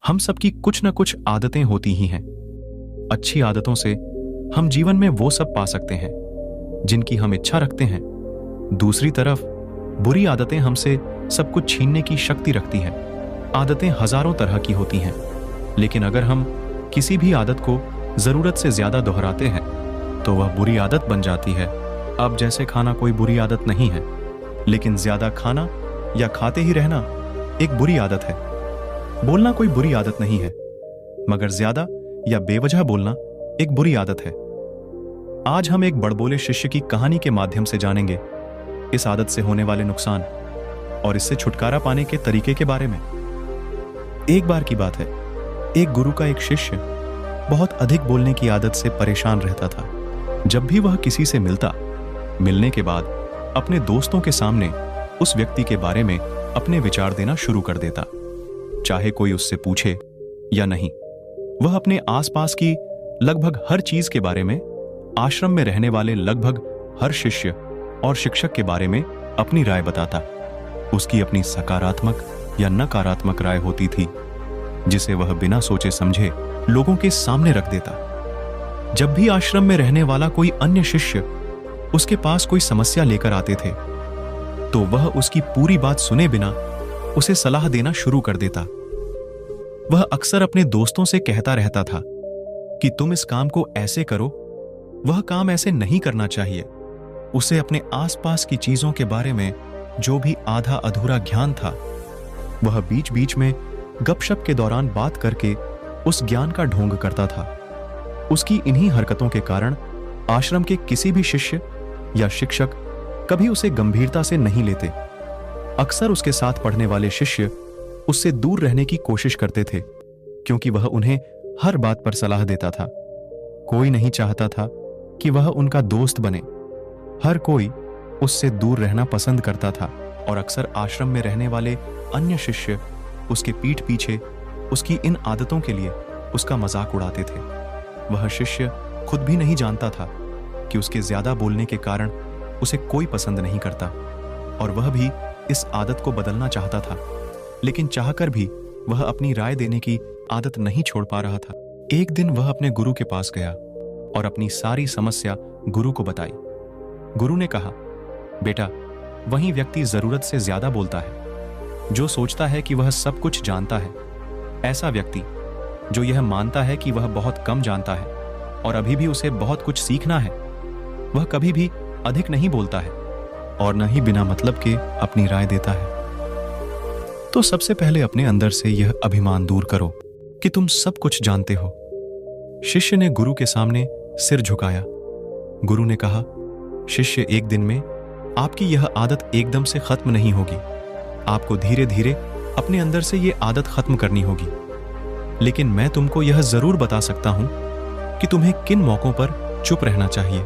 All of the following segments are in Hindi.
हम सबकी कुछ न कुछ आदतें होती ही हैं। अच्छी आदतों से हम जीवन में वो सब पा सकते हैं जिनकी हम इच्छा रखते हैं। दूसरी तरफ बुरी आदतें हमसे सब कुछ छीनने की शक्ति रखती हैं। आदतें हजारों तरह की होती हैं, लेकिन अगर हम किसी भी आदत को जरूरत से ज्यादा दोहराते हैं तो वह बुरी आदत बन जाती है। अब जैसे खाना कोई बुरी आदत नहीं है, लेकिन ज्यादा खाना या खाते ही रहना एक बुरी आदत है। बोलना कोई बुरी आदत नहीं है, मगर ज्यादा या बेवजह बोलना एक बुरी आदत है। आज हम एक बड़बोले शिष्य की कहानी के माध्यम से जानेंगे इस आदत से होने वाले नुकसान और इससे छुटकारा पाने के तरीके के बारे में। एक बार की बात है, एक गुरु का एक शिष्य बहुत अधिक बोलने की आदत से परेशान रहता था। जब भी वह किसी से मिलने के बाद अपने दोस्तों के सामने उस व्यक्ति के बारे में अपने विचार देना शुरू कर देता, चाहे कोई उससे पूछे या नहीं। वह अपने आसपास की लगभग हर चीज के बारे में, आश्रम में रहने वाले लगभग हर शिष्य और शिक्षक के बारे में अपनी राय बताता। उसकी अपनी सकारात्मक या नकारात्मक राय होती थी, जिसे वह बिना सोचे समझे लोगों के सामने रख देता। जब भी आश्रम में रहने वाला कोई अन्य शिष्य उसके पास कोई समस्या लेकर आते थे, तो वह उसकी पूरी बात सुने बिना उसे सलाह देना शुरू कर देता। वह अक्सर अपने दोस्तों से कहता रहता था कि तुम इस काम को ऐसे करो, वह काम ऐसे नहीं करना चाहिए। उसे अपने आसपास की चीजों के बारे में जो भी आधा अधूरा ज्ञान था, वह बीच बीच में गपशप के दौरान बात करके उस ज्ञान का ढोंग करता था। उसकी इन्हीं हरकतों के कारण आश्रम के किसी भी शिष्य या शिक्षक कभी उसे गंभीरता से नहीं लेते। अक्सर उसके साथ पढ़ने वाले शिष्य उससे दूर रहने की कोशिश करते थे, क्योंकि वह उन्हें हर बात पर सलाह देता था। कोई नहीं चाहता था कि वह उनका दोस्त बने। हर कोई उससे दूर रहना पसंद करता था, और अक्सर आश्रम में रहने वाले अन्य शिष्य उसके पीठ पीछे उसकी इन आदतों के लिए उसका मजाक उड़ाते थे। वह शिष्य खुद भी नहीं जानता था कि उसके ज्यादा बोलने के कारण उसे कोई पसंद नहीं करता, और वह भी इस आदत को बदलना चाहता था, लेकिन चाहकर भी वह अपनी राय देने की आदत नहीं छोड़ पा रहा था। एक दिन वह अपने गुरु के पास गया और अपनी सारी समस्या गुरु को बताई। गुरु ने कहा, बेटा, वही व्यक्ति जरूरत से ज्यादा बोलता है, जो सोचता है कि वह सब कुछ जानता है। ऐसा व्यक्ति जो यह मानता है कि वह बहुत कम जानता है और अभी भी उसे बहुत कुछ सीखना है, वह कभी भी अधिक नहीं बोलता है और न ही बिना मतलब के अपनी राय देता है। तो सबसे पहले अपने अंदर से यह अभिमान दूर करो कि तुम सब कुछ जानते हो। शिष्य ने गुरु के सामने सिर झुकाया। गुरु ने कहा, शिष्य, एक दिन में आपकी यह आदत एकदम से खत्म नहीं होगी। आपको धीरे धीरे अपने अंदर से यह आदत खत्म करनी होगी। लेकिन मैं तुमको यह जरूर बता सकता हूं कि तुम्हें किन मौकों पर चुप रहना चाहिए,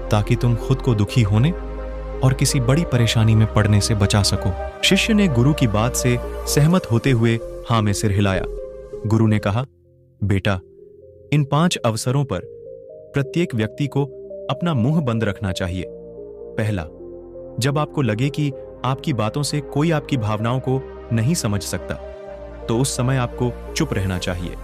ताकि तुम खुद को दुखी होने और किसी बड़ी परेशानी में पड़ने से बचा सको। शिष्य ने गुरु की बात से सहमत होते हुए हां में सिर हिलाया। गुरु ने कहा, बेटा, इन 5 अवसरों पर प्रत्येक व्यक्ति को अपना मुंह बंद रखना चाहिए। पहला, जब आपको लगे कि आपकी बातों से कोई आपकी भावनाओं को नहीं समझ सकता, तो उस समय आपको चुप रहना चाहिए।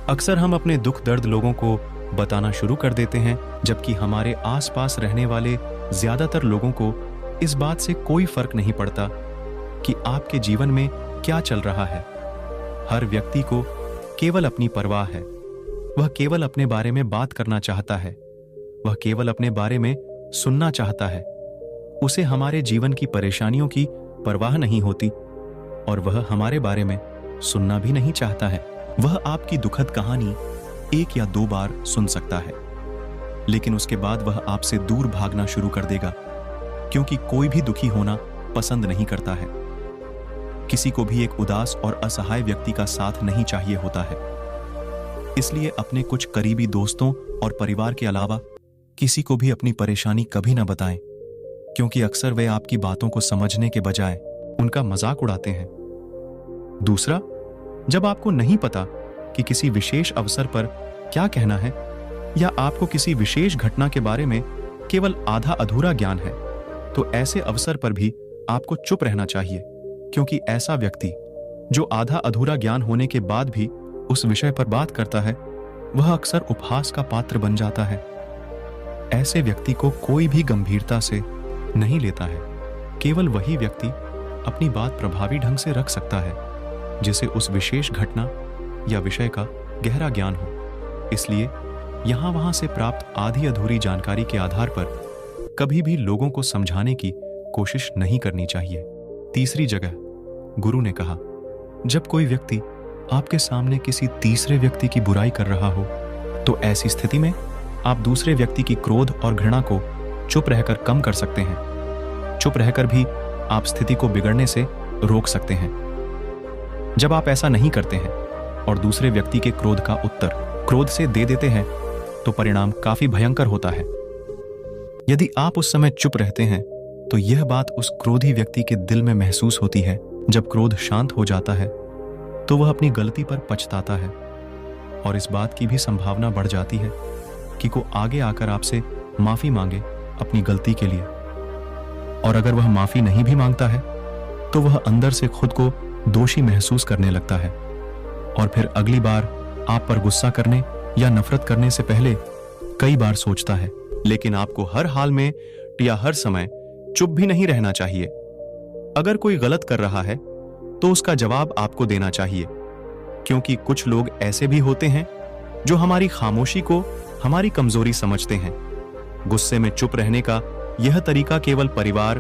अक्सर हम अपने दुख दर्द लोगों को बताना शुरू कर देते हैं, जबकि हमारे आसपास रहने वाले ज्यादातर लोगों को इस बात से कोई फर्क नहीं पड़ता कि आपके जीवन में क्या चल रहा है। हर व्यक्ति को केवल अपनी परवाह है। वह केवल अपने बारे में बात करना चाहता है। वह केवल अपने बारे में सुनना चाहता है। उसे हमारे जीवन की परेशानियों की परवाह नहीं होती, और वह हमारे बारे में सुनना भी नहीं चाहता है। वह आपकी दुखद कहानी 1 या 2 बार सुन सकता है, लेकिन उसके बाद वह आपसे दूर भागना शुरू कर देगा, क्योंकि कोई भी दुखी होना पसंद नहीं करता है। किसी को भी एक उदास और असहाय व्यक्ति का साथ नहीं चाहिए होता है। इसलिए अपने कुछ करीबी दोस्तों और परिवार के अलावा किसी को भी अपनी परेशानी कभी न बताएं, क्योंकि अक्सर वे आपकी बातों को समझने के बजाय उनका मजाक उड़ाते हैं। दूसरा, जब आपको नहीं पता कि किसी विशेष अवसर पर क्या कहना है, या आपको किसी विशेष घटना के बारे में केवल आधा अधूरा ज्ञान है, तो ऐसे अवसर पर भी आपको चुप रहना चाहिए, क्योंकि ऐसा व्यक्ति जो आधा अधूरा ज्ञान होने के बाद भी उस विषय पर बात करता है, वह अक्सर उपहास का पात्र बन जाता है। ऐसे व्यक्ति को कोई भी गंभीरता से नहीं लेता है। केवल वही व्यक्ति अपनी बात प्रभावी ढंग से रख सकता है जिसे उस विशेष घटना या विषय का गहरा ज्ञान हो। इसलिए यहां वहां से प्राप्त आधी अधूरी जानकारी के आधार पर कभी भी लोगों को समझाने की कोशिश नहीं करनी चाहिए। तीसरी जगह गुरु ने कहा, जब कोई व्यक्ति आपके सामने किसी तीसरे व्यक्ति की बुराई कर रहा हो तो ऐसी स्थिति में आप दूसरे व्यक्ति की क्रोध और घृणा को चुप रहकर कम कर सकते हैं। चुप रहकर भी आप स्थिति को बिगड़ने से रोक सकते हैं। जब आप ऐसा नहीं करते हैं और दूसरे व्यक्ति के क्रोध का उत्तर क्रोध से दे देते हैं तो परिणाम काफी भयंकर होता है। यदि आप उस समय चुप रहते हैं तो यह बात उस क्रोधी व्यक्ति के दिल में महसूस होती है। जब क्रोध शांत हो जाता है तो वह अपनी गलती पर पछताता है और इस बात की भी संभावना बढ़ जाती है कि को आगे आकर आपसे माफी मांगे अपनी गलती के लिए। और अगर वह माफी नहीं भी मांगता है तो वह अंदर से खुद को दोषी महसूस करने लगता है और फिर अगली बार आप पर गुस्सा करने या नफरत करने से पहले कई बार सोचता है। लेकिन आपको हर हाल में या हर समय चुप भी नहीं रहना चाहिए। अगर कोई गलत कर रहा है तो उसका जवाब आपको देना चाहिए, क्योंकि कुछ लोग ऐसे भी होते हैं जो हमारी खामोशी को हमारी कमजोरी समझते हैं। गुस्से में चुप रहने का यह तरीका केवल परिवार,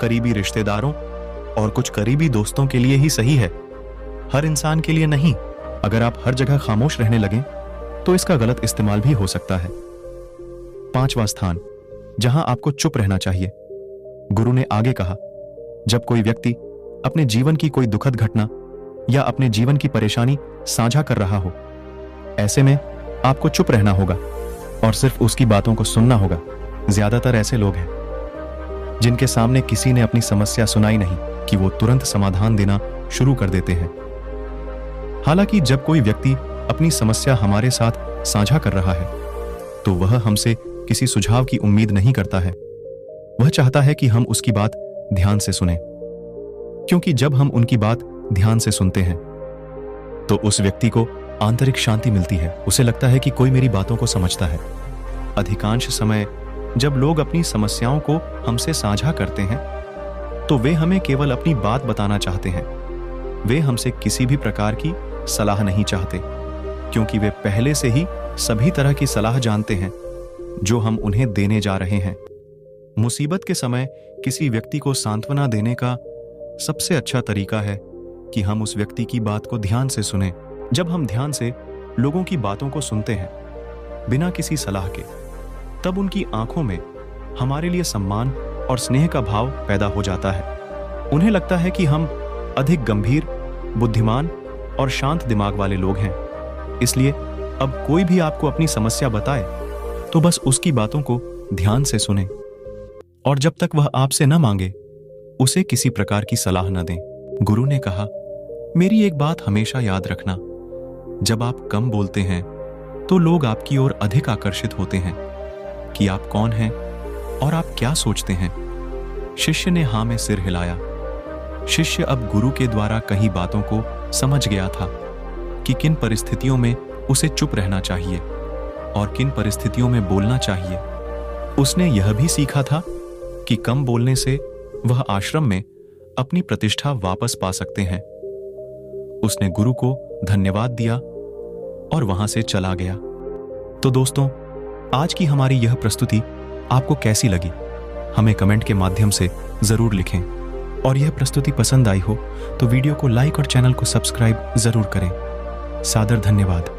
करीबी रिश्तेदारों और कुछ करीबी दोस्तों के लिए ही सही है, हर इंसान के लिए नहीं। अगर आप हर जगह खामोश रहने लगें तो इसका गलत इस्तेमाल भी हो सकता है। पांचवा स्थान, जहां आपको चुप रहना चाहिए। गुरु ने आगे कहा, जब कोई व्यक्ति अपने जीवन की कोई दुखद घटना या अपने जीवन की परेशानी साझा कर रहा हो, ऐसे में आपको चुप रहना होगा और सिर्फ उसकी बातों को सुनना होगा। ज्यादातर ऐसे लोग हैं जिनके सामने किसी ने अपनी समस्या सुनाई नहीं कि वो तुरंत समाधान देना शुरू कर देते हैं। हालांकि जब कोई व्यक्ति अपनी समस्या हमारे साथ साझा कर रहा है तो वह हमसे किसी सुझाव की उम्मीद नहीं करता है। वह चाहता है कि हम उसकी बात ध्यान से सुनें, क्योंकि जब हम उनकी बात ध्यान से सुनते हैं तो उस व्यक्ति को आंतरिक शांति मिलती है। उसे लगता है कि कोई मेरी बातों को समझता है। अधिकांश समय जब लोग अपनी समस्याओं को हमसे साझा करते हैं तो वे हमें केवल अपनी बात बताना चाहते हैं। वे हमसे किसी भी प्रकार की सलाह नहीं चाहते, क्योंकि वे पहले से ही सभी तरह की सलाह जानते हैं जो हम उन्हें देने जा रहे हैं। मुसीबत के समय किसी व्यक्ति को सांत्वना देने का सबसे अच्छा तरीका है कि हम उस व्यक्ति की बात को ध्यान से सुनें। जब हम ध्यान से लोगों की बातों को सुनते हैं बिना किसी सलाह के, तब उनकी आंखों में हमारे लिए सम्मान और स्नेह का भाव पैदा हो जाता है। उन्हें लगता है कि हम अधिक गंभीर, बुद्धिमान और शांत दिमाग वाले लोग हैं। इसलिए अब कोई भी आपको अपनी समस्या बताए तो बस उसकी बातों को ध्यान से सुनें और जब तक वह आपसे न मांगे उसे किसी प्रकार की सलाह न दें। गुरु ने कहा, मेरी एक बात हमेशा याद रखना, जब आप कम बोलते हैं तो लोग आपकी ओर अधिक आकर्षित होते हैं कि आप कौन हैं और आप क्या सोचते हैं। शिष्य ने हाँ में सिर हिलाया। शिष्य अब गुरु के द्वारा कही बातों को समझ गया था कि किन परिस्थितियों में उसे चुप रहना चाहिए और किन परिस्थितियों में बोलना चाहिए। उसने यह भी सीखा था कि कम बोलने से वह आश्रम में अपनी प्रतिष्ठा वापस पा सकते हैं। उसने गुरु को धन्यवाद दिया और वहां से चला गया। तो दोस्तों, आज की हमारी यह प्रस्तुति आपको कैसी लगी, हमें कमेंट के माध्यम से जरूर लिखें। और यह प्रस्तुति पसंद आई हो तो वीडियो को लाइक और चैनल को सब्सक्राइब जरूर करें। सादर धन्यवाद।